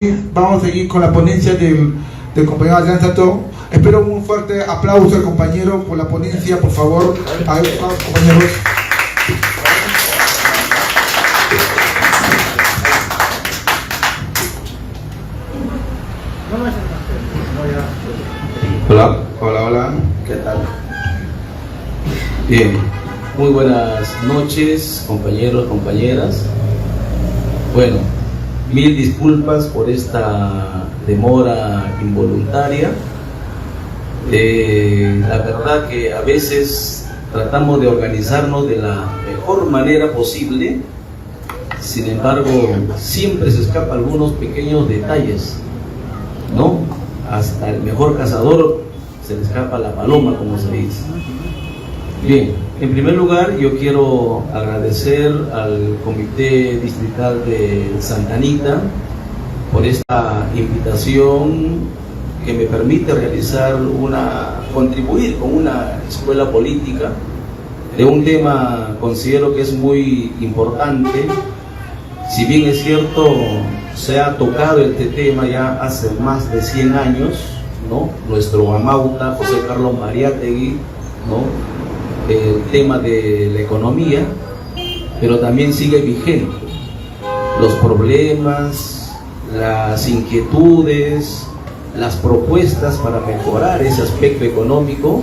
Vamos a seguir con la ponencia del compañero Adrián Sato. Espero un fuerte aplauso al compañero por la ponencia, por favor. A ver, compañeros. Hola, hola, ¿qué tal? Bien, muy buenas noches, compañeros, compañeras. Bueno, mil disculpas por esta demora involuntaria. La verdad que a veces tratamos de organizarnos de la mejor manera posible, sin embargo, siempre se escapan algunos pequeños detalles, ¿no? Hasta el mejor cazador se le escapa la paloma, como se dice. Bien, en primer lugar yo quiero agradecer al Comité Distrital de Santa Anita por esta invitación que me permite contribuir con una escuela política de un tema considero que es muy importante. Si bien es cierto, se ha tocado este tema ya hace más de 100 años, ¿no? Nuestro amauta José Carlos Mariátegui, ¿no? El tema de la economía, pero también sigue vigente. Los problemas, las inquietudes, las propuestas para mejorar ese aspecto económico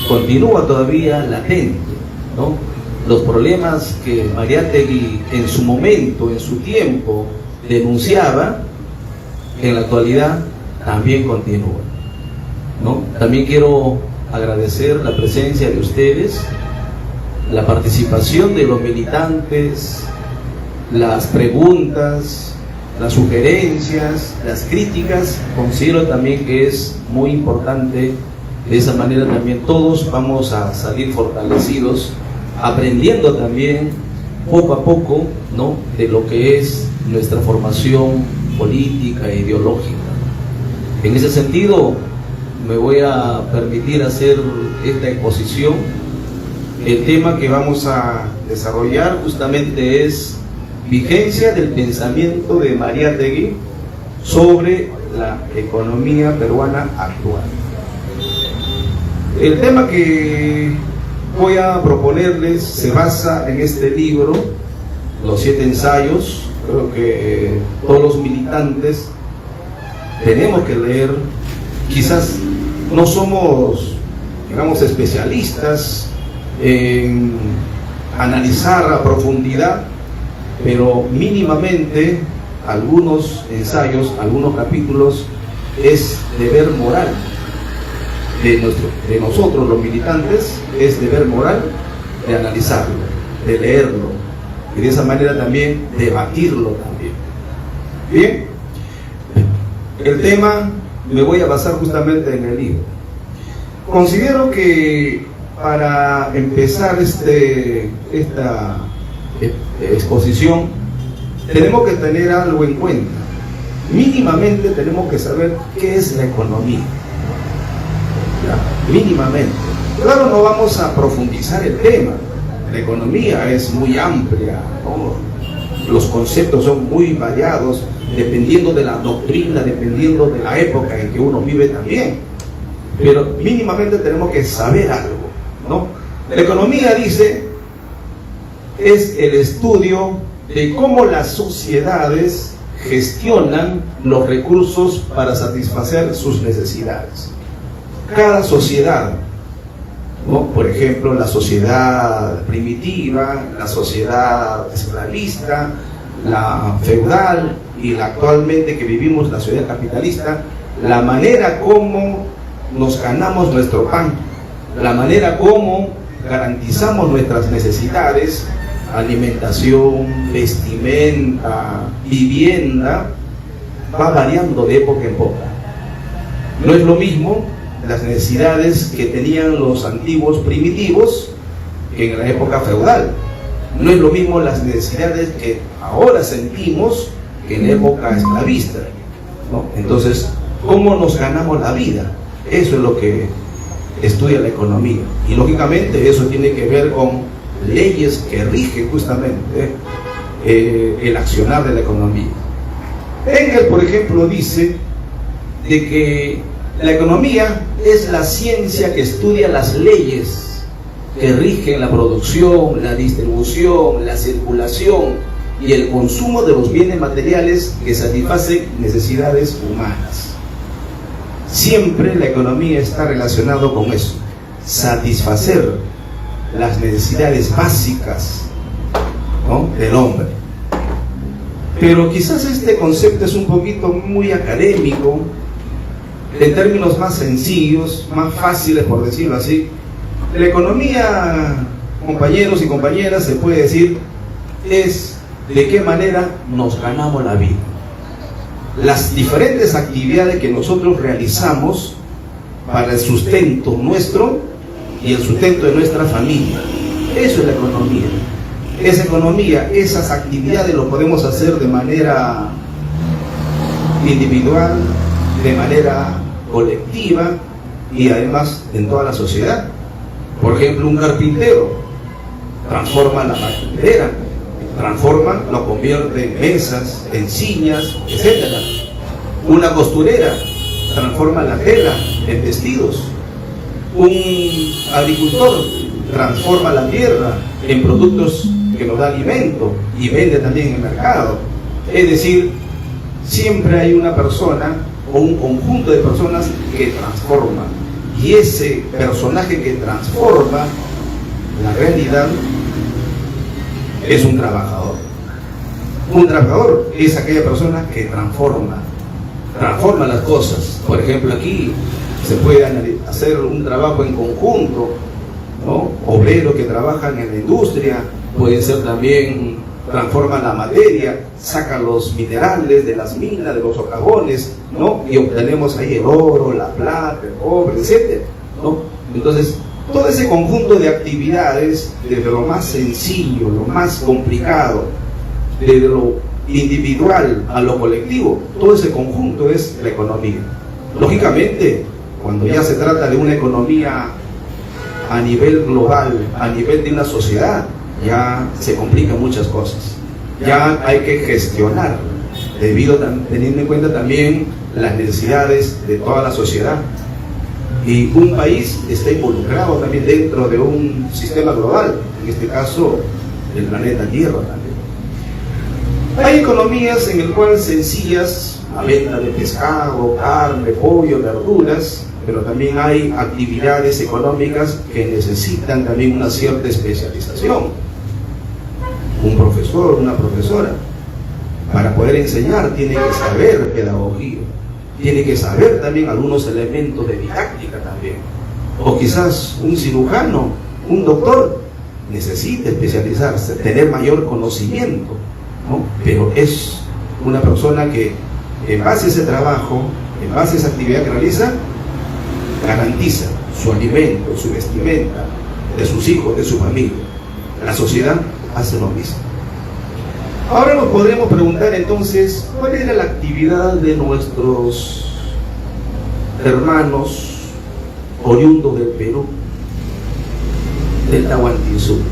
continúa todavía latente, ¿no? Los problemas que Mariátegui en su momento, en su tiempo, denunciaba, en la actualidad también continúan, ¿no? También quiero agradecer la presencia de ustedes, la participación de los militantes, las preguntas, las sugerencias, las críticas. Considero también que es muy importante. De esa manera también todos vamos a salir fortalecidos, aprendiendo también poco a poco, ¿no?, de lo que es nuestra formación política e ideológica. En ese sentido, me voy a permitir hacer esta exposición. El tema que vamos a desarrollar justamente es vigencia del pensamiento de Mariátegui sobre la economía peruana actual. El tema que voy a proponerles se basa en este libro, Los 7 ensayos. Creo que todos los militantes tenemos que leer. Quizás no somos, digamos, especialistas en analizar a profundidad, pero mínimamente algunos ensayos, algunos capítulos es deber moral de nosotros los militantes, es deber moral de analizarlo, de leerlo y de esa manera también debatirlo también. Bien, el tema me voy a basar justamente en el libro. Considero que para empezar esta exposición tenemos que tener algo en cuenta. Mínimamente tenemos que saber qué es la economía. ¿Ya? Mínimamente. Claro, no vamos a profundizar el tema. La economía es muy amplia, ¿no? Los conceptos son muy variados, dependiendo de la doctrina, dependiendo de la época en que uno vive también. Pero mínimamente tenemos que saber algo, ¿no? La economía, dice, es el estudio de cómo las sociedades gestionan los recursos para satisfacer sus necesidades. Cada sociedad, ¿no? Por ejemplo, la sociedad primitiva, la sociedad esclavista, la feudal y la actualmente que vivimos, la sociedad capitalista, la manera como nos ganamos nuestro pan, la manera como garantizamos nuestras necesidades, alimentación, vestimenta, vivienda, va variando de época en época. No es lo mismo las necesidades que tenían los antiguos primitivos que en la época feudal. No es lo mismo las necesidades que ahora sentimos que en la época esclavista, ¿no? Entonces, ¿cómo nos ganamos la vida? Eso es lo que estudia la economía. Y lógicamente eso tiene que ver con leyes que rigen justamente el accionar de la economía. Engels, por ejemplo, dice de que la economía es la ciencia que estudia las leyes que rigen la producción, la distribución, la circulación y el consumo de los bienes materiales que satisfacen necesidades humanas. Siempre la economía está relacionada con eso, satisfacer las necesidades básicas, ¿no?, del hombre. Pero quizás este concepto es un poquito muy académico. En términos más sencillos, más fáciles por decirlo así, la economía, compañeros y compañeras, se puede decir, es de qué manera nos ganamos la vida. Las diferentes actividades que nosotros realizamos para el sustento nuestro y el sustento de nuestra familia. Eso es la economía. Esa economía, esas actividades lo podemos hacer de manera individual, de manera colectiva y además en toda la sociedad. Por ejemplo, un carpintero transforma la madera, transforma, lo convierte en mesas, en sillas, etc. Una costurera transforma la tela en vestidos. Un agricultor transforma la tierra en productos que nos da alimento y vende también en el mercado. Es decir, siempre hay una persona o un conjunto de personas que transforman, y ese personaje que transforma la realidad es un trabajador. Un trabajador es aquella persona que transforma las cosas. Por ejemplo, aquí se puede hacer un trabajo en conjunto, ¿no? Obreros que trabajan en la industria, puede ser también, transforman la materia, sacan los minerales de las minas, de los socavones, ¿no? Y obtenemos ahí el oro, la plata, el cobre, etc., ¿no? Entonces, todo ese conjunto de actividades, desde lo más sencillo, lo más complicado, desde lo individual a lo colectivo, todo ese conjunto es la economía. Lógicamente, cuando ya se trata de una economía a nivel global, a nivel de una sociedad, ya se complican muchas cosas. Ya hay que gestionar, teniendo en cuenta también las necesidades de toda la sociedad. Y un país está involucrado también dentro de un sistema global, en este caso el planeta Tierra también. Hay economías en el cual sencillas, la venta de pescado, carne, pollo, verduras, pero también hay actividades económicas que necesitan también una cierta especialización. Un profesor, una profesora, para poder enseñar tiene que saber pedagogía, tiene que saber también algunos elementos de didáctica también. O quizás un cirujano, un doctor, necesita especializarse, tener mayor conocimiento, ¿no? Pero es una persona que en base a ese trabajo, en base a esa actividad que realiza, garantiza su alimento, su vestimenta, de sus hijos, de su familia. La sociedad hace lo mismo. Ahora nos podremos preguntar entonces, ¿cuál era la actividad de nuestros hermanos oriundos del Perú, del Tahuantinsuyo?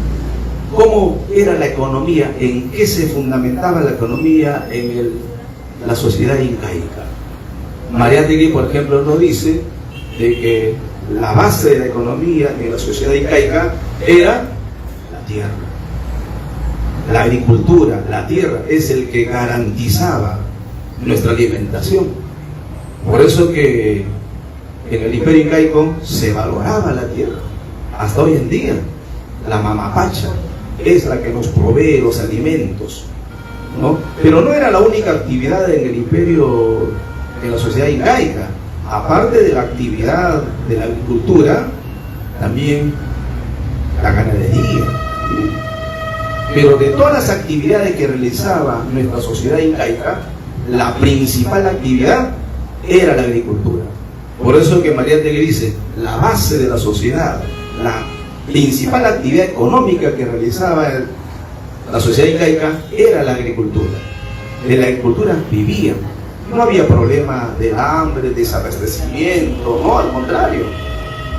¿Cómo era la economía? ¿En qué se fundamentaba la economía en la sociedad incaica? Mariátegui, por ejemplo, nos dice de que la base de la economía en la sociedad incaica era la tierra. La agricultura, la tierra, es el que garantizaba nuestra alimentación. Por eso que en el Imperio Incaico se valoraba la tierra. Hasta hoy en día, la mamapacha es la que nos provee los alimentos, ¿no? Pero no era la única actividad en el imperio, en la sociedad incaica. Aparte de la actividad de la agricultura, también la ganadería. Pero de todas las actividades que realizaba nuestra sociedad incaica, la principal actividad era la agricultura. Por eso que Mariátegui dice, la base de la sociedad, la principal actividad económica que realizaba la sociedad incaica era la agricultura. De la agricultura vivían. No había problema de hambre, desabastecimiento, no, al contrario.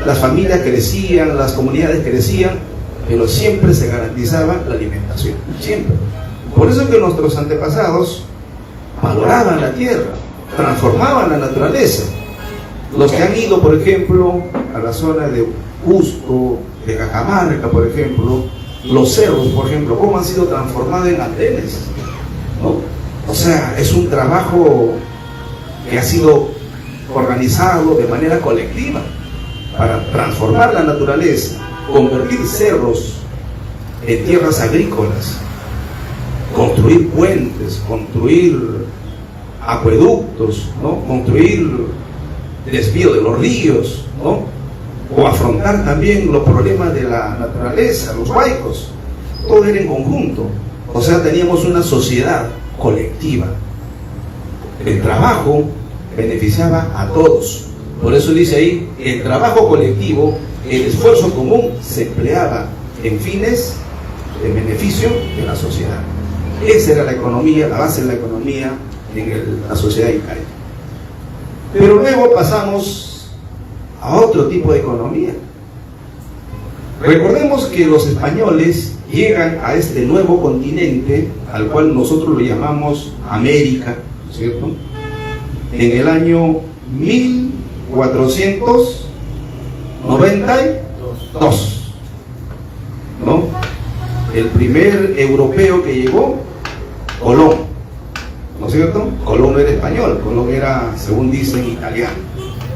Las familias crecían, las comunidades crecían, pero siempre se garantizaba la alimentación, siempre. Por eso que nuestros antepasados valoraban la tierra, transformaban la naturaleza. Los que han ido, por ejemplo, a la zona de Cusco, de Cajamarca, por ejemplo, los cerros, por ejemplo, cómo han sido transformados en andenes, ¿no? O sea, es un trabajo que ha sido organizado de manera colectiva para transformar la naturaleza, convertir cerros en tierras agrícolas, construir puentes, construir acueductos, ¿no? Construir desvío de los ríos, ¿no? O afrontar también los problemas de la naturaleza, los huaicos. Todo era en conjunto. O sea, teníamos una sociedad colectiva. El trabajo beneficiaba a todos. Por eso dice ahí, el trabajo colectivo, el esfuerzo común se empleaba en fines de beneficio de la sociedad. Esa era la economía, la base de la economía en la sociedad incaica. Pero luego pasamos a otro tipo de economía. Recordemos que los españoles llegan a este nuevo continente, al cual nosotros lo llamamos América, ¿cierto? En el año 1492, ¿no? El primer europeo que llegó, Colón, ¿no es cierto? Colón no era español, Colón era, según dicen, italiano,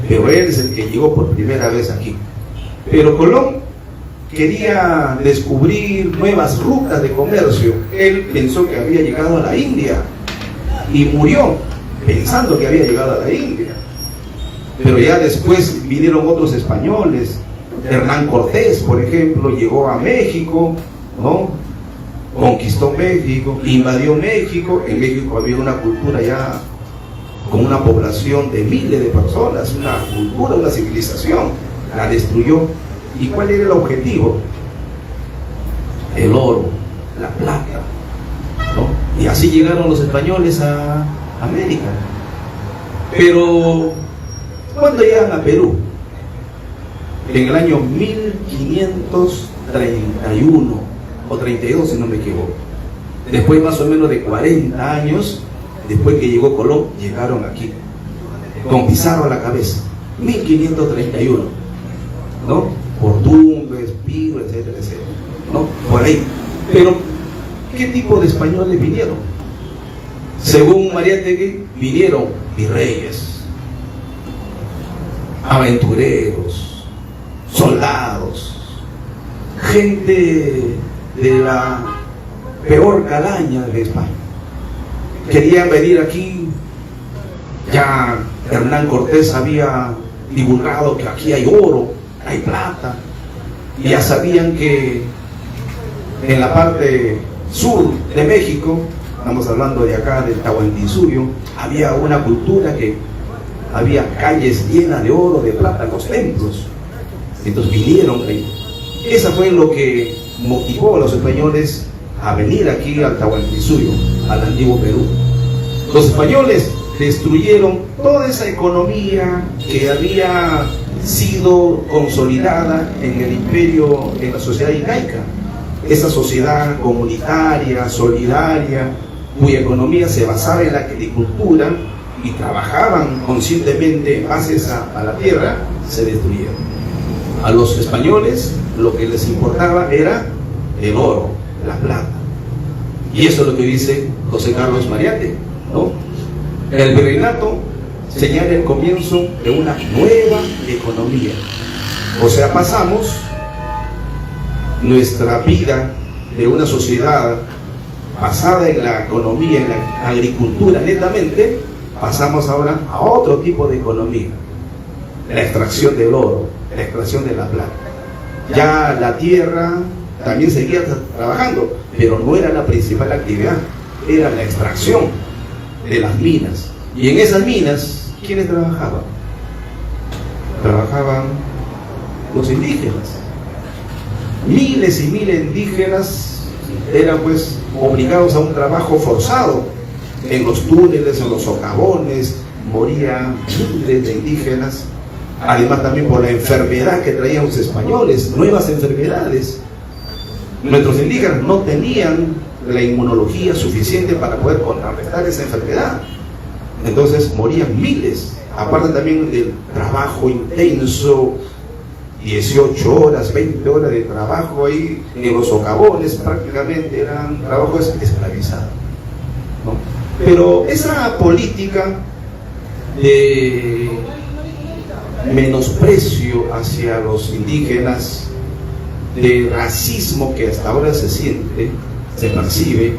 pero él es el que llegó por primera vez aquí. Pero Colón quería descubrir nuevas rutas de comercio. Él pensó que había llegado a la India y murió pensando que había llegado a la India. Pero ya después vinieron otros españoles. Hernán Cortés, por ejemplo, llegó a México, ¿no? Conquistó México, invadió México. En México había una cultura ya con una población de miles de personas, una cultura, una civilización. La destruyó. ¿Y cuál era el objetivo? El oro, la plata, ¿no? Y así llegaron los españoles a América. Pero ¿cuándo llegan a Perú? En el año 1531 o 32, si no me equivoco. Después más o menos de 40 años, después que llegó Colón, llegaron aquí, con Pizarro a la cabeza. 1531, ¿no? Portugués, Pío, etcétera, etcétera, ¿no? Por ahí. Pero, ¿qué tipo de españoles vinieron? Según Mariátegui, vinieron virreyes, aventureros, soldados, gente de la peor calaña de España. Querían venir aquí. Ya Hernán Cortés había divulgado que aquí hay oro, hay plata, y ya sabían que en la parte sur de México, estamos hablando de acá del Tahuantinsuyo, había una cultura que había calles llenas de oro, de plata, los templos. Entonces vinieron ahí. Esa fue lo que motivó a los españoles a venir aquí al Tahuantinsuyo, al antiguo Perú. Los españoles destruyeron toda esa economía que había sido consolidada en el imperio, en la sociedad incaica, esa sociedad comunitaria, solidaria, cuya economía se basaba en la agricultura y trabajaban conscientemente en bases a la tierra, se destruyeron. A los españoles lo que les importaba era el oro, la plata, y eso es lo que dice José Carlos Mariátegui, ¿no? El virreinato señala el comienzo de una nueva economía. O sea, pasamos nuestra vida de una sociedad basada en la economía, en la agricultura netamente, pasamos ahora a otro tipo de economía. La extracción del oro, la extracción de la plata. Ya la tierra también seguía trabajando, pero no era la principal actividad, era la extracción de las minas. Y en esas minas, ¿quiénes trabajaban? Trabajaban los indígenas. Miles y miles de indígenas eran pues obligados a un trabajo forzado en los túneles, en los socavones. Morían miles de indígenas, además también por la enfermedad que traían los españoles, nuevas enfermedades. Nuestros indígenas no tenían la inmunología suficiente para poder contrarrestar esa enfermedad. Entonces morían miles, aparte también del trabajo intenso, 18 horas, 20 horas de trabajo ahí en los socavones, prácticamente eran trabajos esclavizados, ¿no? Pero esa política de menosprecio hacia los indígenas, de racismo que hasta ahora se siente, se percibe,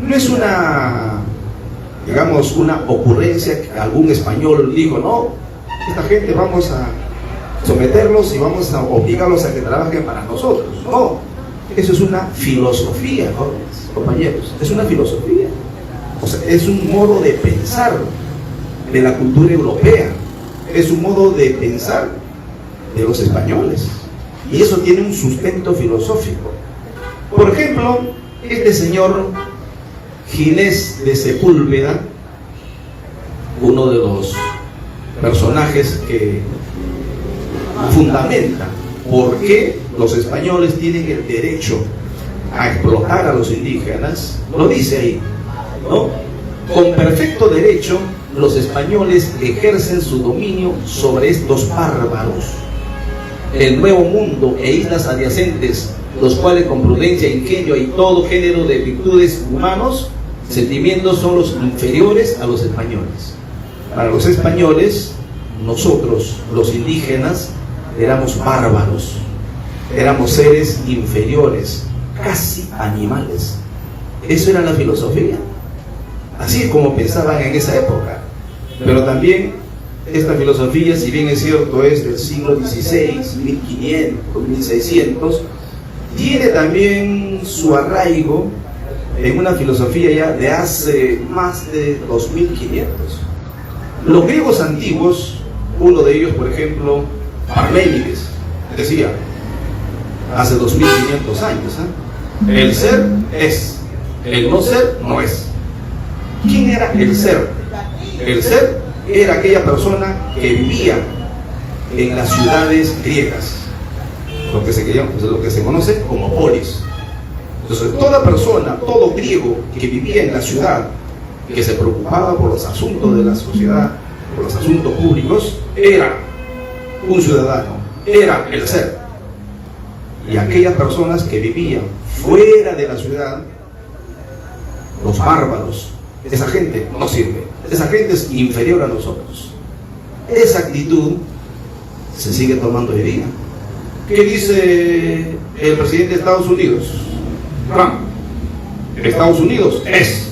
no es una, digamos, una ocurrencia que algún español dijo, no, esta gente vamos a someterlos y vamos a obligarlos a que trabajen para nosotros. No, eso es una filosofía, jóvenes, compañeros, es una filosofía. O sea, es un modo de pensar de la cultura europea, es un modo de pensar de los españoles, y eso tiene un sustento filosófico. Por ejemplo, este señor Ginés de Sepúlveda, uno de los personajes que fundamenta por qué los españoles tienen el derecho a explotar a los indígenas, lo dice ahí, ¿no? Con perfecto derecho los españoles ejercen su dominio sobre estos bárbaros. El Nuevo Mundo e islas adyacentes, los cuales con prudencia, ingenio y todo género de virtudes humanos, sentimientos, son los inferiores a los españoles. Para los españoles, nosotros, los indígenas, éramos bárbaros, éramos seres inferiores, casi animales. Eso era la filosofía. Así es como pensaban en esa época. Pero también esta filosofía, si bien es cierto, es del siglo XVI, 1500, 1600, tiene también su arraigo en una filosofía ya de hace más de 2500. Los griegos antiguos, uno de ellos, por ejemplo, Parménides, decía, hace 2500 años, el ser es, el no ser no es. ¿Quién era el ser? El ser era aquella persona que vivía en las ciudades griegas, lo que se conoce como polis. Entonces, toda persona, todo griego que vivía en la ciudad, que se preocupaba por los asuntos de la sociedad, por los asuntos públicos, era un ciudadano, era el ser. Y aquellas personas que vivían fuera de la ciudad, los bárbaros, esa gente no sirve, esa gente es inferior a nosotros. Esa actitud se sigue tomando hoy día. ¿Qué dice el presidente de Estados Unidos? Trump. Estados Unidos es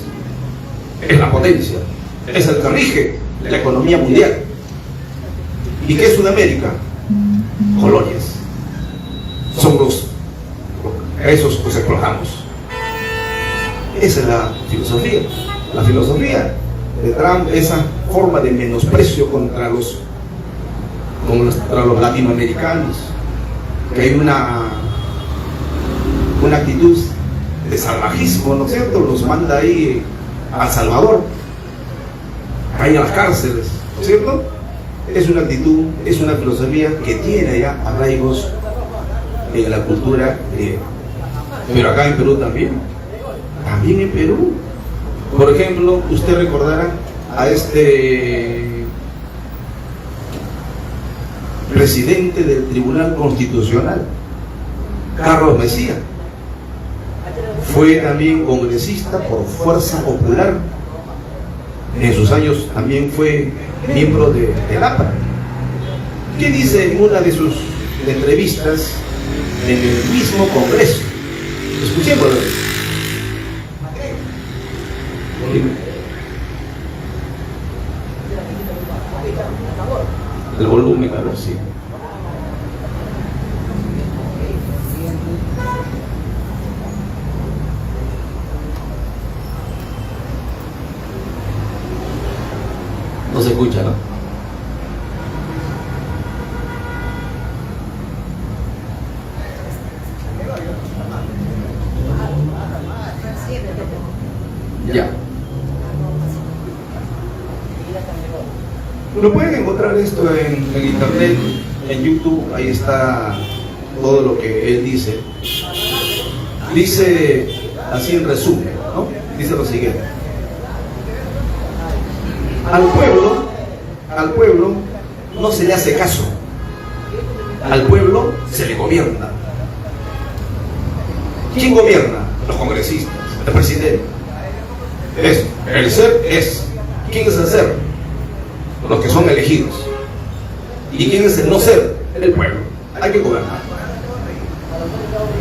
la potencia, es el que rige la economía mundial. ¿Y qué es Sudamérica? Colonias. Son esos los explotamos. Esa es la filosofía. La filosofía de Trump, esa forma de menosprecio contra los latinoamericanos, que hay una actitud de salvajismo, ¿no es cierto? Los manda ahí a El Salvador, ahí a las cárceles, ¿no es cierto? Es una actitud, es una filosofía que tiene ya arraigos en la cultura griega. Pero acá en Perú también en Perú. Por ejemplo, usted recordará a este presidente del Tribunal Constitucional, Carlos Messía. Fue también congresista por Fuerza Popular. En sus años también fue miembro del APRA. ¿Qué dice en una de sus entrevistas en el mismo Congreso? Escuchémoslo. El volumen, a ver si. No se escucha, ¿no? Ya. Lo pueden encontrar esto en internet, en YouTube, ahí está todo lo que él dice. Dice así en resumen, ¿no? Dice lo siguiente: al pueblo no se le hace caso, al pueblo se le gobierna. ¿Quién gobierna? Los congresistas, el presidente. Es, el ser es. ¿Quién es el ser? Los que son elegidos. ¿Y quién es el no ser? El pueblo. Hay que gobernar.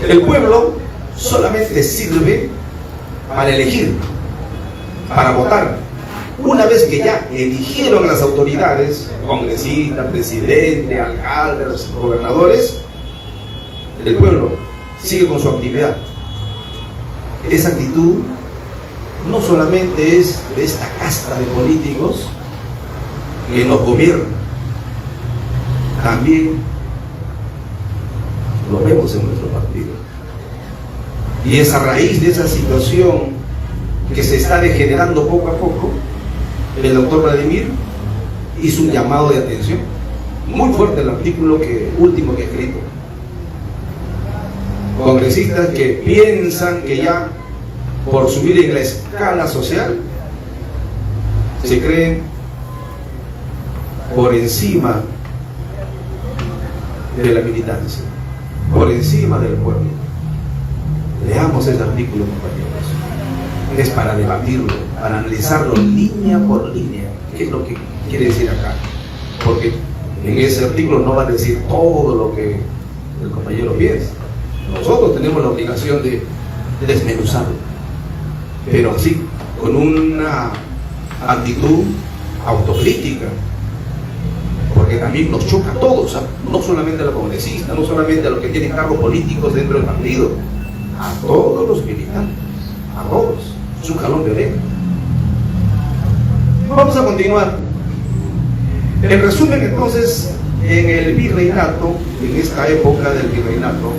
El pueblo solamente sirve para elegir, para votar. Una vez que ya eligieron a las autoridades, congresistas, presidente, alcaldes, gobernadores, el pueblo sigue con su actividad. Esa actitud no solamente es de esta casta de políticos que nos gobiernan, también lo vemos en nuestro partido. Y es a raíz de esa situación que se está degenerando poco a poco, el doctor Vladimir hizo un llamado de atención muy fuerte el artículo último que he escrito. Congresistas que piensan que ya por subir en la escala social se creen por encima de la militancia, por encima del pueblo. Leamos ese artículo, compañeros. Es para debatirlo, para analizarlo línea por línea. ¿Qué es lo que quiere decir acá? Porque en ese artículo no va a decir todo lo que el compañero piensa. Nosotros tenemos la obligación de desmenuzarlo, pero así, con una actitud autocrítica, porque también nos choca a todos, ¿sabes? No solamente a los congresistas, no solamente a los que tienen cargos políticos dentro del partido, a todos los militantes, a todos. Es un jalón de oreja. Vamos a continuar. En resumen, entonces, en el virreinato, en esta época del virreinato,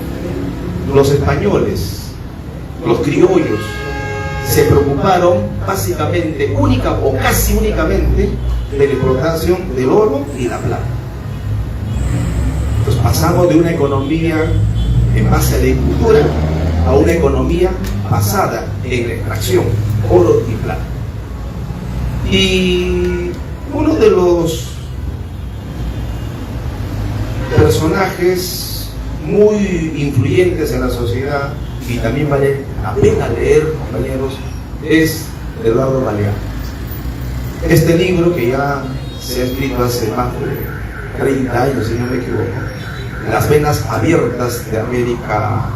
los españoles, los criollos, se preocuparon básicamente, única o casi únicamente, de la explotación del oro y la plata. Entonces pasamos de una economía en base a la agricultura a una economía basada en la extracción, oro y plata. Y uno de los personajes muy influyentes en la sociedad, y también vale la pena leer, compañeros, es Eduardo Galeano. Este libro, que ya se ha escrito hace más de 30 años, si no me equivoco, Las venas abiertas de América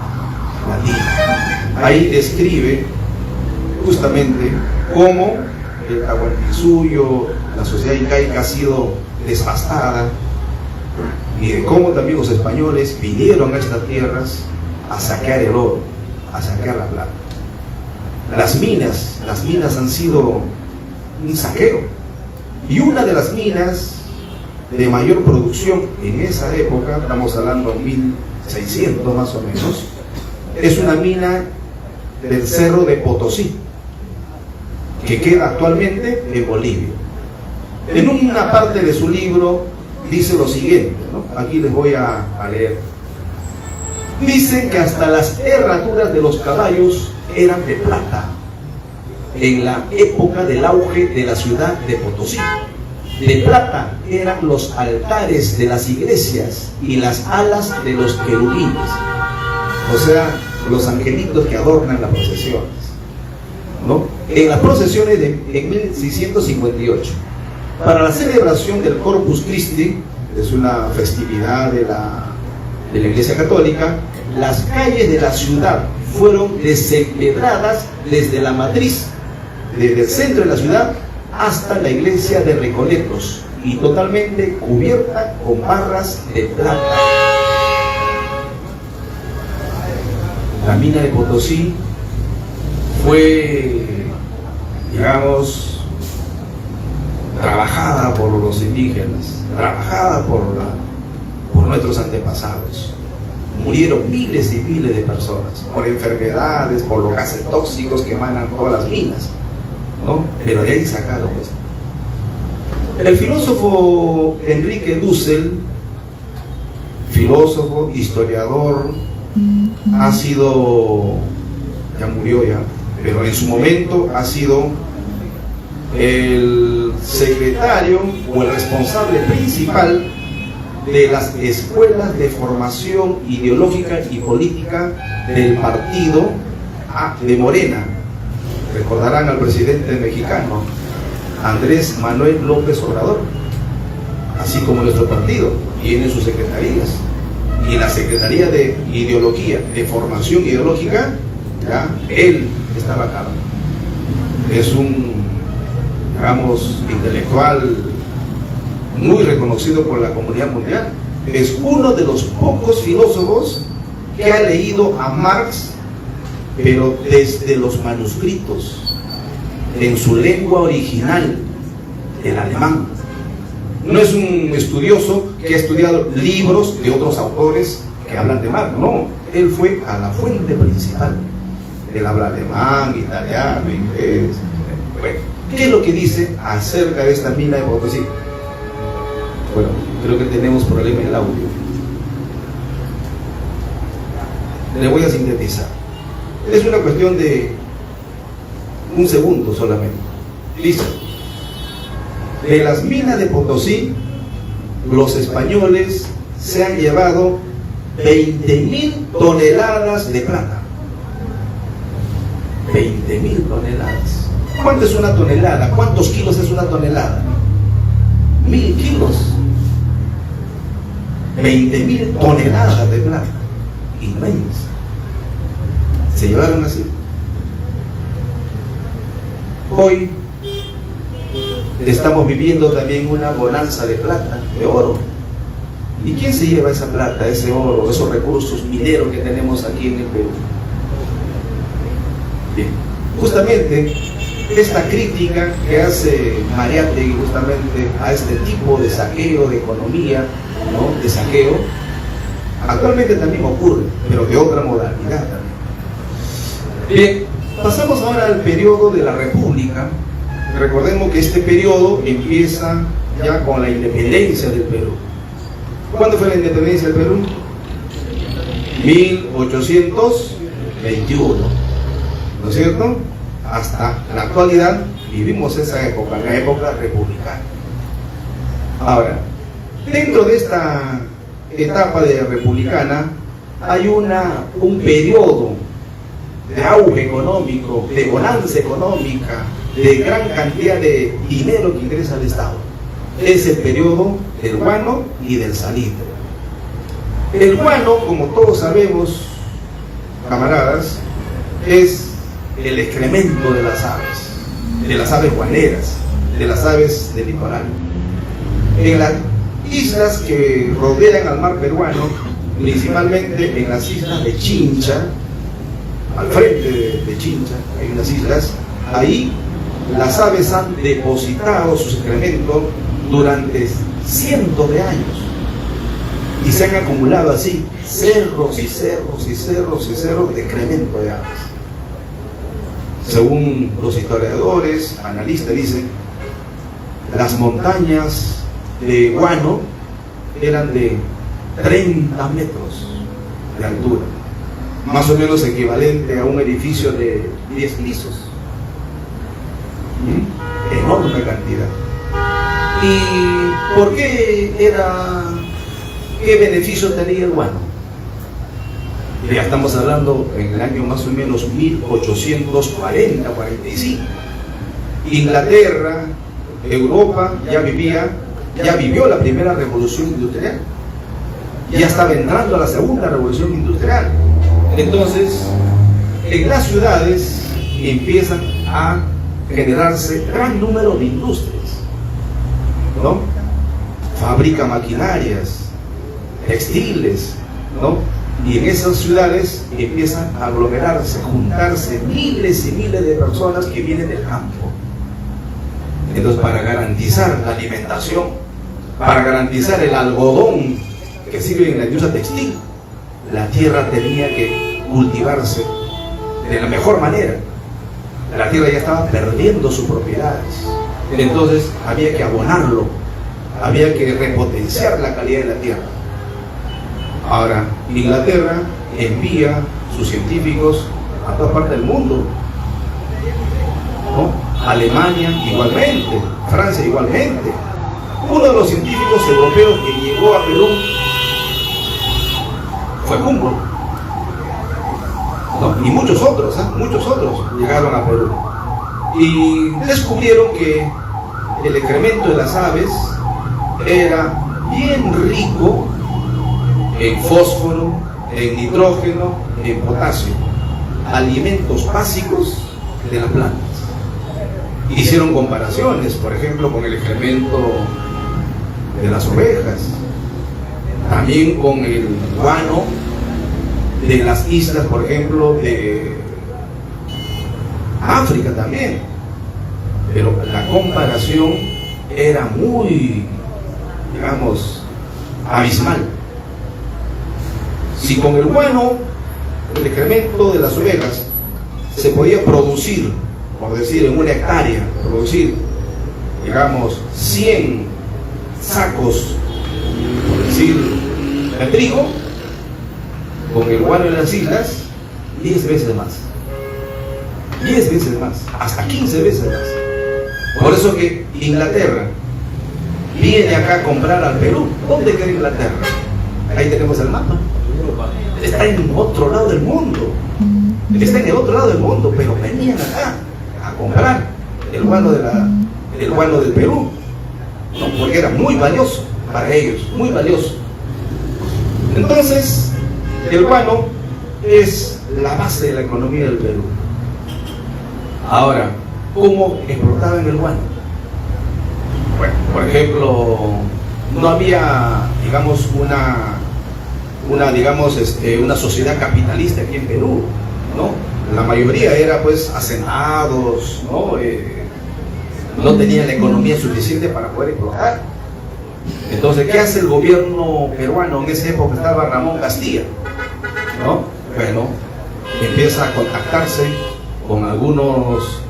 Latina. Ahí describe justamente cómo el Tahuantinsuyo, la sociedad incaica, ha sido devastada, y de cómo también los españoles vinieron a estas tierras a saquear el oro, a saquear la plata. Las minas han sido un saqueo, y una de las minas de mayor producción en esa época, estamos hablando de 1600 más o menos, es una mina del Cerro de Potosí, que queda actualmente en Bolivia. En una parte de su libro dice lo siguiente, ¿no? Aquí les voy a leer. Dicen que hasta las herraduras de los caballos eran de plata en la época del auge de la ciudad de Potosí. De plata eran los altares de las iglesias y las alas de los querubines, o sea, los angelitos que adornan las procesiones, ¿no? En las procesiones en 1658, para la celebración del Corpus Christi, es una festividad de la Iglesia Católica, las calles de la ciudad fueron desempedradas desde la matriz, desde el centro de la ciudad hasta la iglesia de Recoletos, y totalmente cubierta con barras de plata. La mina de Potosí fue, digamos, trabajada por los indígenas, trabajada por nuestros antepasados. Murieron miles y miles de personas por enfermedades, por los gases tóxicos que emanan todas las minas, ¿no? Pero de ahí sacaron esto. El filósofo Enrique Dussel, filósofo, historiador, ha sido ya murió ya, pero en su momento ha sido el secretario o el responsable principal de las escuelas de formación ideológica y política del partido de Morena. Recordarán al presidente mexicano, Andrés Manuel López Obrador, así como nuestro partido tiene sus secretarías. Y la Secretaría de Ideología, de Formación Ideológica, ya, él estaba acá. Es un, digamos, intelectual muy reconocido por la comunidad mundial. Es uno de los pocos filósofos que ha leído a Marx, pero desde los manuscritos, en su lengua original, el alemán. No es un estudioso que ha estudiado libros de otros autores que hablan de Marx, no. Él fue a la fuente principal. Él habla alemán, italiano, inglés. Bueno, ¿qué es lo que dice acerca de esta mina de Potosí? Bueno, creo que tenemos problema en el audio. Le voy a sintetizar. Es una cuestión de un segundo solamente. Listo. De las minas de Potosí, los españoles se han llevado 20.000 toneladas de plata. 20.000 toneladas. ¿Cuánto es una tonelada? ¿Cuántos kilos es una tonelada? 1.000 kilos. 20.000 toneladas de plata. Inmensa. Se llevaron así. Hoy estamos viviendo también una bonanza de plata, de oro. ¿Y quién se lleva esa plata, ese oro, esos recursos mineros que tenemos aquí en el Perú? Bien, justamente esta crítica que hace Mariátegui justamente a este tipo de saqueo de economía, ¿no? De saqueo, actualmente también ocurre, pero de otra modalidad también. Bien, pasamos ahora al periodo de la República. Recordemos que este periodo empieza ya con la independencia del Perú. ¿Cuándo fue la independencia del Perú? 1821, ¿no es cierto? Hasta la actualidad vivimos esa época, la época republicana. Ahora, dentro de esta etapa de republicana hay un periodo de auge económico, de bonanza económica, de gran cantidad de dinero que ingresa al Estado. Es el periodo del guano y del salitre. El guano, como todos sabemos, camaradas, es el excremento de las aves guaneras, de las aves del litoral. En las islas que rodean al mar peruano, principalmente en las islas de Chincha, al frente de Chincha hay unas islas, ahí las aves han depositado su excremento durante cientos de años y se han acumulado así cerros y cerros y cerros y cerros de excremento de aves. Según los historiadores, analistas, dicen las montañas de guano eran de 30 metros de altura, más o menos equivalente a un edificio de 10 pisos. Enorme cantidad. ¿Y por qué qué beneficio tenía el guano? Ya estamos hablando en el año más o menos 1840-45. Inglaterra, Europa ya vivió la primera revolución industrial, ya estaba entrando a la segunda revolución industrial. Entonces, en las ciudades empiezan a generarse gran número de industrias, ¿no? Fabrica maquinarias, textiles, ¿no? Y en esas ciudades empiezan a aglomerarse, juntarse miles y miles de personas que vienen del campo. Entonces, para garantizar la alimentación, para garantizar el algodón que sirve en la industria textil, la tierra tenía que cultivarse de la mejor manera. La tierra ya estaba perdiendo sus propiedades, entonces había que abonarlo, había que repotenciar la calidad de la tierra. Ahora, Inglaterra envía sus científicos a toda parte del mundo, ¿no? Alemania igualmente, Francia igualmente. Uno de los científicos europeos que llegó a Perú fue Humboldt, ¿no? Y muchos otros llegaron a Perú y descubrieron que el excremento de las aves era bien rico en fósforo, en nitrógeno, en potasio, alimentos básicos de las plantas. Hicieron comparaciones, por ejemplo, con el excremento de las ovejas, también con el guano de las islas, por ejemplo, de África también, pero la comparación era muy, digamos, abismal. Si con el guano, el excremento de las ovejas, se podía producir, por decir, en una hectárea, producir, digamos, 100 sacos, por decir, de trigo, con el guano de las islas, 10 veces más. 10 veces más, hasta 15 veces más. Por eso que Inglaterra viene acá a comprar al Perú. ¿Dónde queda Inglaterra? Ahí tenemos el mapa. Está en otro lado del mundo. Está en el otro lado del mundo, pero venían acá a comprar el guano del Perú, ¿no? Porque era muy valioso para ellos, muy valioso. Entonces, el guano es la base de la economía del Perú. Ahora, ¿cómo explotaban el guano? Bueno, por ejemplo, no había, digamos, una sociedad capitalista aquí en Perú, ¿no? La mayoría era pues hacendados, ¿no? No tenían la economía suficiente para poder explotar. Entonces, ¿qué hace el gobierno peruano? En esa época estaba Ramón Castilla, ¿no? Bueno, empieza a contactarse con algunos,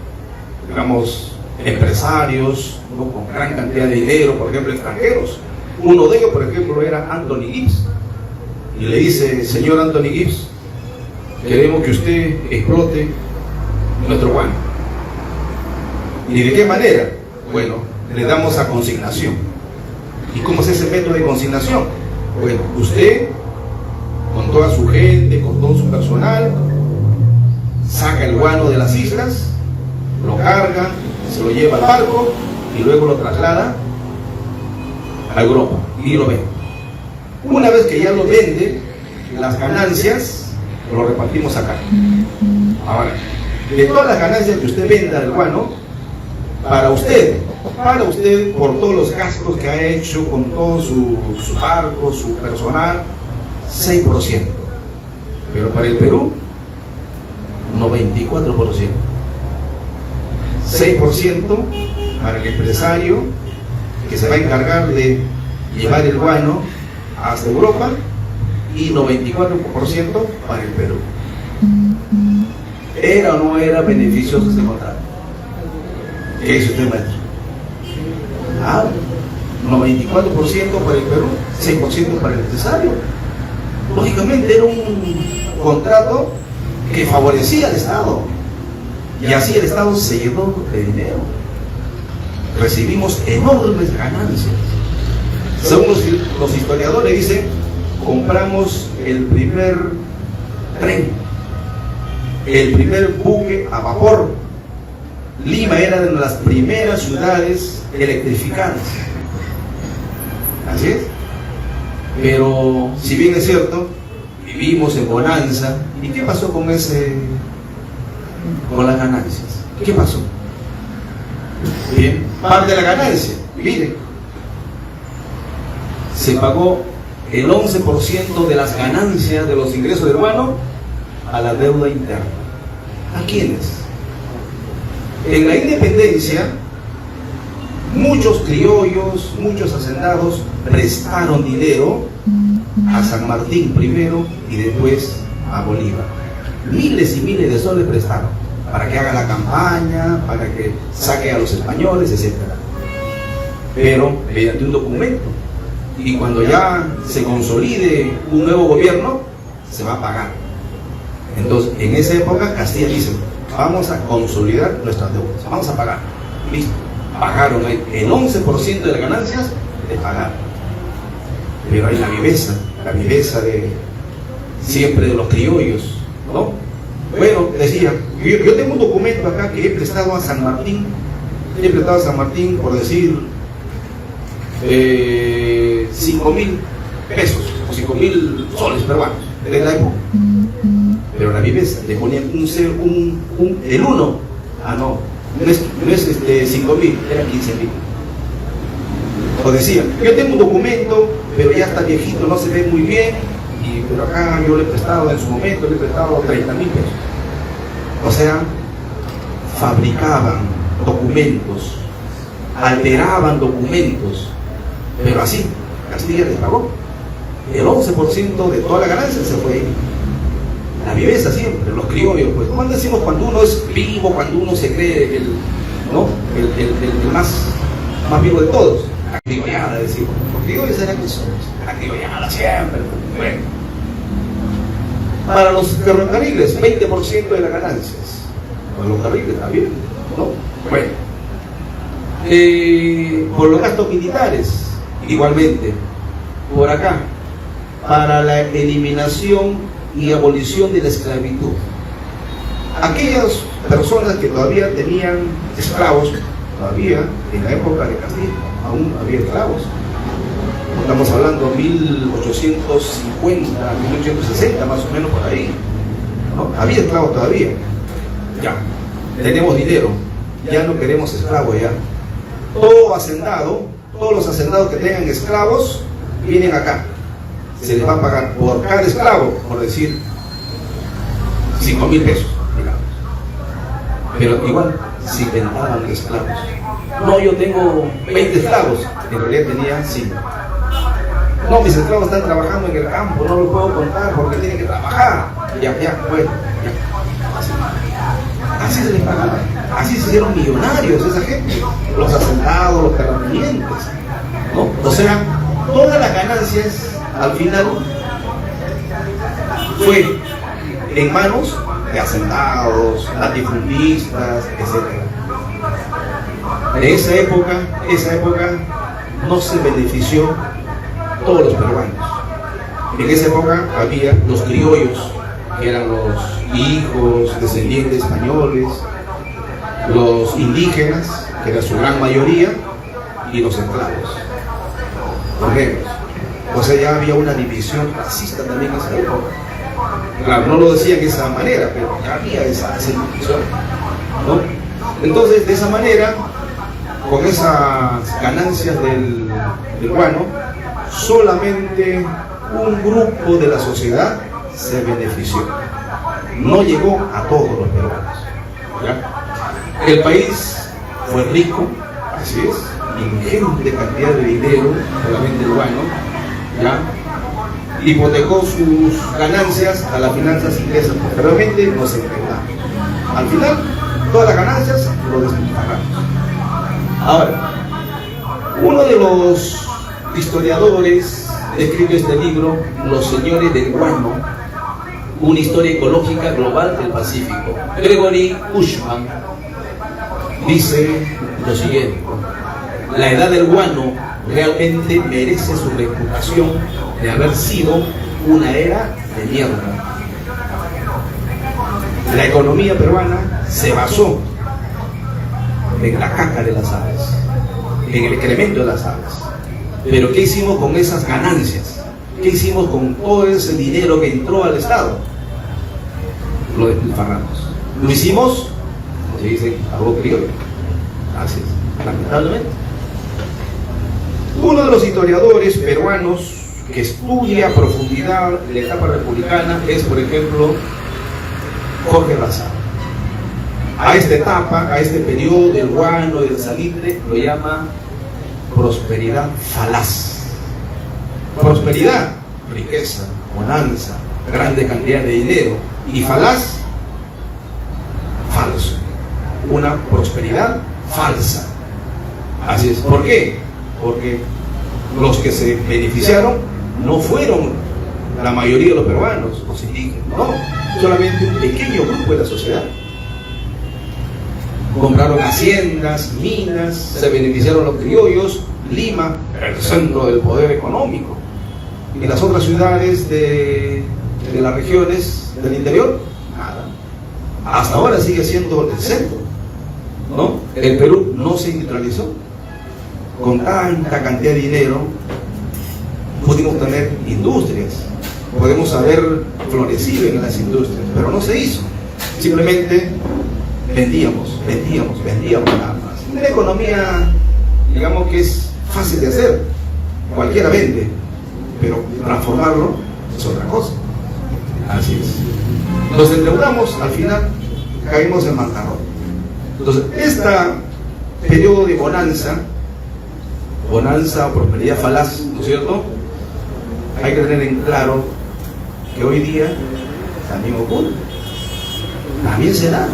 digamos, empresarios, ¿no? Con gran cantidad de dinero, por ejemplo, extranjeros. Uno de ellos, por ejemplo, era Anthony Gibbs. Y le dice: señor Anthony Gibbs, queremos que usted explote nuestro guano. ¿Y de qué manera? Bueno, le damos a consignación. ¿Y cómo es ese método de consignación? Bueno, usted, con toda su gente, con todo su personal, saca el guano de las islas, lo carga, se lo lleva al barco y luego lo traslada a Europa y lo vende. Una vez que ya lo vende, las ganancias lo repartimos acá. Ahora, de todas las ganancias que usted venda del guano, para usted, por todos los gastos que ha hecho con todo su barco, su personal, 6%. Pero para el Perú, 94%. 6% para el empresario que se va a encargar de llevar el guano hasta Europa y 94% para el Perú. ¿Era o no era beneficioso este contrato? ¿Qué es usted, maestro? 94% para el Perú, 6% para el empresario. Lógicamente era un contrato que favorecía al Estado, y así el Estado se llenó de dinero. Recibimos enormes ganancias. Según los historiadores dicen, compramos el primer tren, el primer buque a vapor. Lima era de las primeras ciudades electrificadas. Así es. Pero, si bien es cierto, vivimos en bonanza. ¿Y qué pasó con las ganancias? ¿Qué pasó? Bien, parte de la ganancia, miren, se pagó el 11% de las ganancias de los ingresos del guano a la deuda interna. ¿A quiénes? En la independencia, muchos criollos, muchos hacendados prestaron dinero a San Martín primero y después a Bolívar. Miles y miles de soles prestaron para que haga la campaña, para que saque a los españoles, etc. Pero mediante un documento. Y cuando ya se consolide un nuevo gobierno, se va a pagar. Entonces, en esa época, Castilla dice, vamos a consolidar nuestras deudas, vamos a pagar. Listo. Pagaron el 11% de las ganancias, de pagar. Pero hay la viveza de siempre de los criollos, ¿no? Bueno, decía, yo tengo un documento acá que he prestado a San Martín, por decir 5.000 pesos o 5.000 soles peruanos de la época. Pero la viveza le ponían el 1. Ah, no es 5.000, era 15.000. O decía, yo tengo un documento, pero ya está viejito, no se ve muy bien, pero acá yo le he prestado en su momento, 30.000 pesos. O sea, fabricaban documentos, alteraban documentos, pero así, Castilla les pagó. El 11% de toda la ganancia se fue ahí. La viveza siempre, los criollos, pues, ¿cómo decimos cuando uno es vivo, cuando uno se cree el más vivo de todos? La criollada, decimos. Los criollos eran eso, la criollada siempre. Bueno. Para los ferrocarriles, 20% de las ganancias. Para los carriles también, ¿no? Bueno. Por los gastos militares, igualmente. Por acá, para la eliminación y abolición de la esclavitud. Aquellas personas que todavía tenían esclavos, todavía en la época de Castilla, aún había esclavos. Estamos hablando de 1850, 1860, más o menos por ahí, ¿no? Había esclavos todavía. Ya, tenemos dinero, ya no queremos esclavos ya. Todo hacendado, todos los hacendados que tengan esclavos, vienen acá. Se les va a pagar por cada esclavo, por decir 5.000 pesos, digamos. Pero igual, si vendaban esclavos. No, yo tengo 20 esclavos, en realidad tenía 5. No, mis esclavos están trabajando en el campo, no lo puedo contar porque tienen que trabajar. Bueno, ya. Así se les pagaba. Así se hicieron millonarios esa gente. Los hacendados, los terratenientes, ¿no? O sea, todas las ganancias al final fue en manos de hacendados, latifundistas, etc. En esa época no se benefició todos los peruanos. En esa época había los criollos, que eran los hijos, descendientes españoles, los indígenas, que era su gran mayoría, y los esclavos. O sea, ya había una división racista también en esa época. Claro, no lo decía de esa manera, pero ya había esa división, ¿no? Entonces, de esa manera, con esas ganancias del guano, solamente un grupo de la sociedad se benefició. No llegó a todos los peruanos, ¿ya? El país fue rico, así es, ingente cantidad de dinero, solamente el guano, ¿ya? Hipotecó sus ganancias a las finanzas inglesas, porque realmente no se endeudaba. Al final, todas las ganancias lo despilfarramos. Ahora, uno de los historiadores escribió este libro, Los Señores del Guano, una historia ecológica global del Pacífico. Gregory Cushman dice lo siguiente: la edad del guano realmente merece su reputación de haber sido una era de mierda. La economía peruana se basó en la caca de las aves, en el excremento de las aves. Pero ¿qué hicimos con esas ganancias? ¿Qué hicimos con todo ese dinero que entró al Estado? Lo despilfarramos. Lo hicimos, como se dice, algo criollo. Así es, lamentablemente. Uno de los historiadores peruanos que estudia a profundidad la etapa republicana es, por ejemplo, Jorge Razán. A esta etapa, a este periodo del guano y del salitre, lo llama prosperidad falaz. Prosperidad, riqueza, bonanza, grande cantidad de dinero. Y falaz, falso. Una prosperidad falsa. Así es. ¿Por qué? Porque los que se beneficiaron no fueron la mayoría de los peruanos, los indígenas, no, solamente un pequeño grupo de la sociedad. Compraron haciendas, minas, se beneficiaron los criollos, Lima, el centro del poder económico, y las otras ciudades de las regiones del interior, nada. Hasta ahora sigue siendo el centro, ¿no? El Perú no se industrializó. Con tanta cantidad de dinero pudimos tener industrias, podemos haber florecido en las industrias, pero no se hizo. Simplemente vendíamos nada más. Una economía, digamos que es fácil de hacer, cualquiera vende, pero transformarlo es otra cosa. Así es. Nos endeudamos, al final caímos en bancarrota. Entonces, este periodo de bonanza o prosperidad falaz, ¿no es cierto? Hay que tener en claro que hoy día también ocurre, también se da.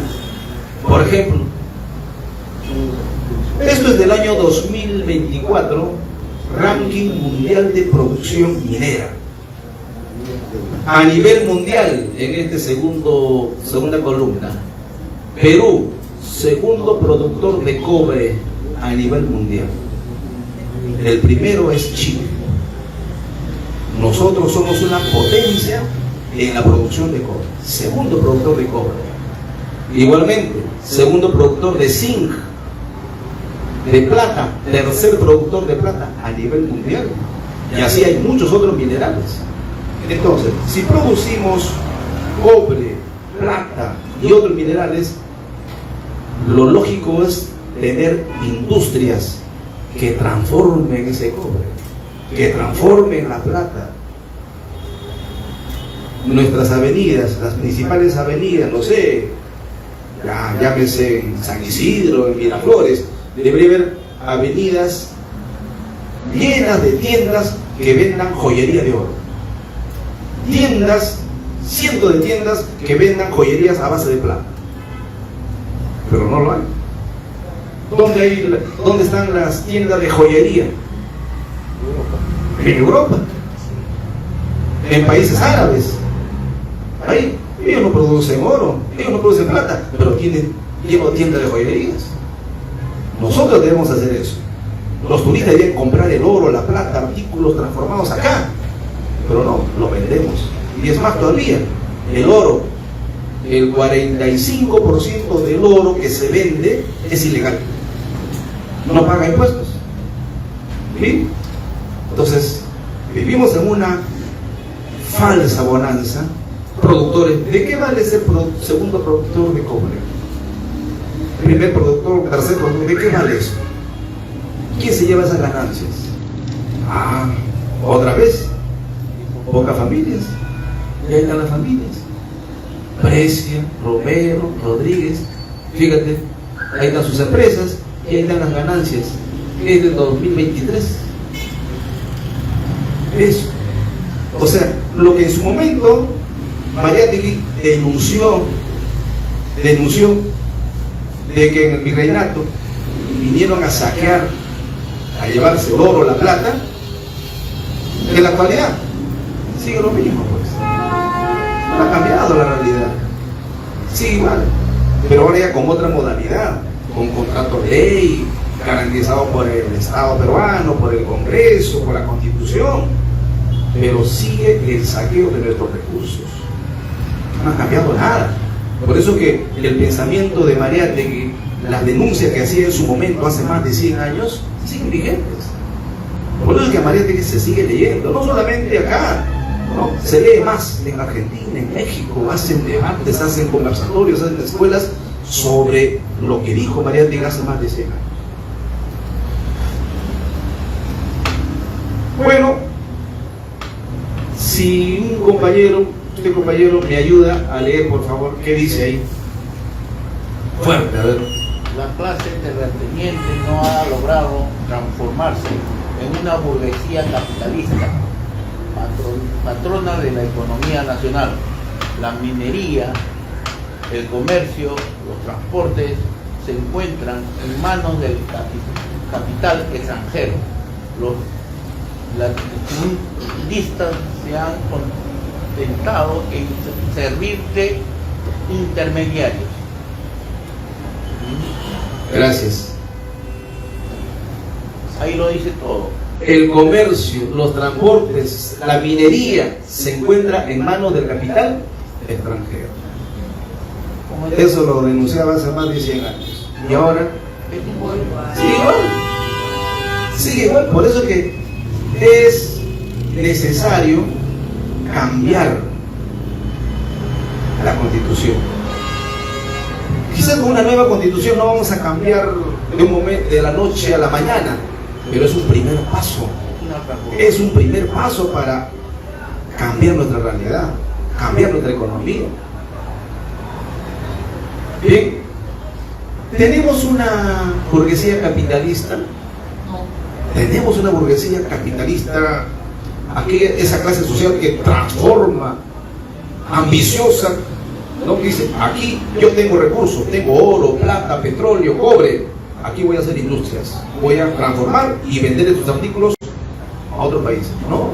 Por ejemplo, esto es del año 2024, ranking mundial de producción minera. A nivel mundial, en este segunda columna, Perú, segundo productor de cobre a nivel mundial. El primero es Chile. Nosotros somos una potencia en la producción de cobre, segundo productor de cobre. Igualmente, segundo productor de zinc, de plata, tercer productor de plata a nivel mundial. Y así hay muchos otros minerales. Entonces, si producimos cobre, plata y otros minerales, lo lógico es tener industrias que transformen ese cobre, que transformen la plata. Nuestras avenidas, las principales avenidas, no sé, llámese en San Isidro, en Miraflores, debería haber avenidas llenas de tiendas que vendan joyería de oro. Tiendas, cientos de tiendas que vendan joyerías a base de plata. Pero no lo hay. ¿Dónde están las tiendas de joyería? En Europa, en países árabes. Ahí ellos no producen oro, ellos no producen plata, pero tienen lleno de tiendas de joyerías. Nosotros debemos hacer eso. Los turistas deben comprar el oro, la plata, artículos transformados acá, pero no, lo vendemos. Y es más todavía, el oro, el 45% del oro que se vende es ilegal, no paga impuestos. ¿Sí? Entonces, vivimos en una falsa bonanza. Productores, ¿de qué vale ser segundo productor de cobre? Primer productor, tercer productor, ¿de qué vale eso? ¿Quién se lleva esas ganancias? Otra vez, pocas familias. Y ahí están las familias. Precia, Romero, Rodríguez, fíjate, ahí están sus empresas y ahí están las ganancias. Es del 2023. Eso. O sea, lo que en su momento Mariátegui denunció de que en el virreinato vinieron a saquear, a llevarse el oro, la plata. En la actualidad sigue lo mismo, pues. No ha cambiado la realidad, sigue igual, pero ahora ya con otra modalidad, con contrato de ley garantizado por el Estado peruano, por el Congreso, por la Constitución, pero sigue el saqueo de nuestros recursos. No ha cambiado nada. Por eso que el pensamiento de Mariátegui, las denuncias que hacía en su momento hace más de 100 años, siguen vigentes. Por eso es que a Mariátegui se sigue leyendo, no solamente acá, ¿no? Se lee más en Argentina, en México, hacen debates, hacen conversatorios, hacen escuelas sobre lo que dijo Mariátegui hace más de 100 años. Bueno, si un compañero, usted compañero, me ayuda a leer, por favor, ¿qué dice ahí? Fuerte, a ver. La clase terrateniente no ha logrado transformarse en una burguesía capitalista, patrona de la economía nacional. La minería, el comercio, los transportes se encuentran en manos del capital extranjero. Los latifundistas se han sentado en servir de intermediarios. Gracias. Ahí lo dice todo. El comercio, los transportes, la minería se encuentra en manos del capital extranjero. Eso lo denunciaba hace más de 100 años. Y ahora sigue igual. Sigue igual. Por eso que es necesario cambiar la Constitución. Quizás con una nueva Constitución no vamos a cambiar de un momento, de la noche a la mañana, pero es un primer paso. Es un primer paso para cambiar nuestra realidad, cambiar nuestra economía. Bien, tenemos una burguesía capitalista. Tenemos una burguesía capitalista, esa clase social que transforma, ambiciosa, ¿no? Dice, aquí yo tengo recursos, tengo oro, plata, petróleo, cobre, aquí voy a hacer industrias, voy a transformar y vender estos artículos a otros países, ¿no?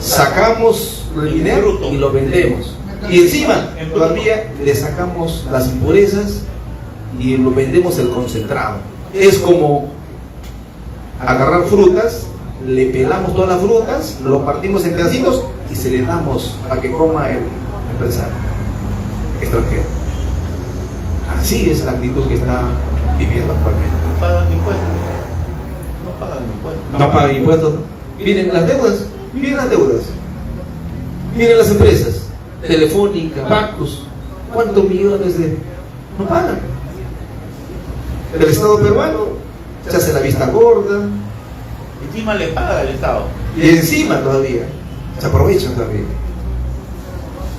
Sacamos el dinero y lo vendemos. Y encima todavía le sacamos las impurezas y lo vendemos el concentrado. Es como agarrar frutas, le pelamos todas las frutas, lo partimos en pedacitos y se le damos a que coma el empresario extranjero. Así es la actitud que está viviendo actualmente. No pagan impuestos. No pagan impuestos. No pagan impuestos. Miren las deudas, miren las deudas. Miren las empresas, Telefónica, bancos, ¿cuántos millones de no pagan? El Estado peruano se hace la vista gorda. Encima le paga el Estado. Y encima todavía se aprovechan también.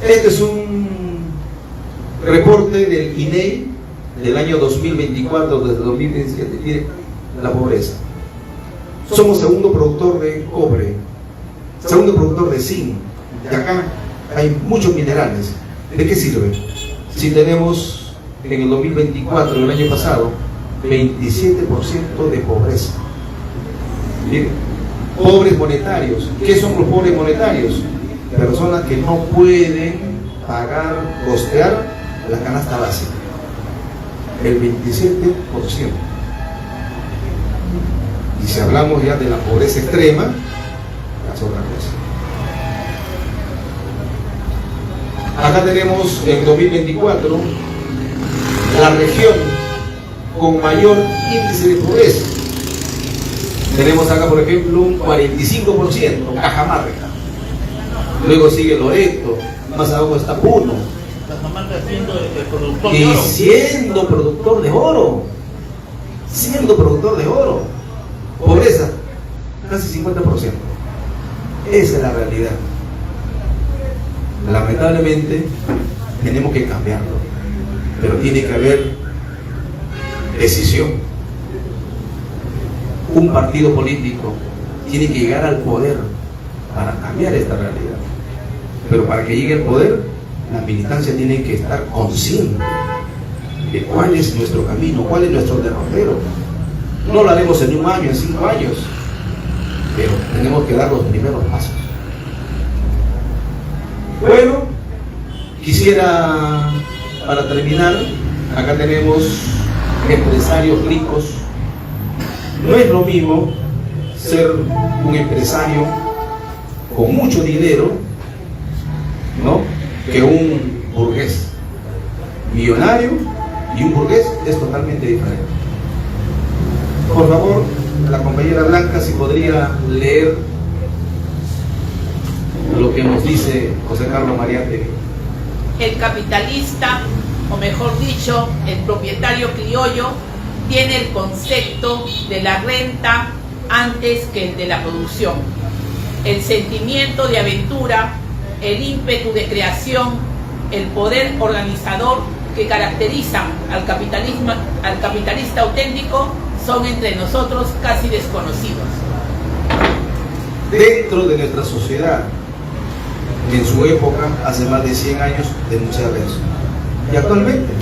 Este es un reporte del INEI del año 2024 desde 2017. Mire, la pobreza. Somos segundo productor de cobre, segundo productor de zinc. Y acá hay muchos minerales. ¿De qué sirve? Si tenemos en el 2024, el año pasado, 27% de pobreza. Bien. Pobres monetarios. ¿Qué son los pobres monetarios? Personas que no pueden pagar, costear la canasta básica. El 27%. Y si hablamos ya de la pobreza extrema, es otra cosa. Acá tenemos en 2024 la región con mayor índice de pobreza. Tenemos acá, por ejemplo, un 45%, Cajamarca. Luego sigue Loreto, más abajo está Puno. Cajamarca siendo el productor de Y oro. siendo productor de oro. Siendo productor de oro. Pobreza, casi 50%. Esa es la realidad. Lamentablemente, tenemos que cambiarlo. Pero tiene que haber decisión. Un partido político tiene que llegar al poder para cambiar esta realidad. Pero para que llegue al poder, la militancia tiene que estar consciente de cuál es nuestro camino, cuál es nuestro derrotero. No lo haremos en 1 año, en 5 años, pero tenemos que dar los primeros pasos. Bueno, quisiera, para terminar, acá tenemos empresarios ricos. No es lo mismo ser un empresario con mucho dinero, ¿no?, que un burgués millonario, y un burgués es totalmente diferente. Por favor, la compañera Blanca, si podría leer lo que nos dice José Carlos Mariátegui. El capitalista, o mejor dicho, el propietario criollo, tiene el concepto de la renta antes que el de la producción, el sentimiento de aventura, el ímpetu de creación, el poder organizador que caracterizan al capitalista auténtico son entre nosotros casi desconocidos. Dentro de nuestra sociedad, en su época, hace más de 100 años, denunciaba eso. Y actualmente,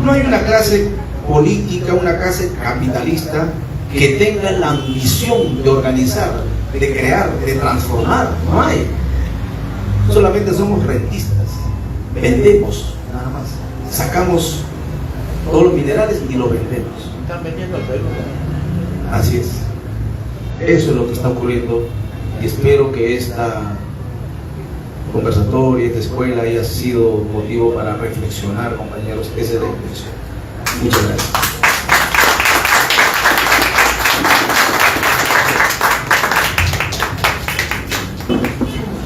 no hay una clase política, una clase capitalista que tenga la ambición de organizar, de crear, de transformar. No hay. solamente somos rentistas, vendemos nada más, sacamos todos los minerales y los vendemos. Están vendiendo al Perú. Así es. Eso es lo que está ocurriendo y espero que esta conversatoria, esta escuela haya sido motivo para reflexionar, compañeros. Esa es la intención. Muchas gracias.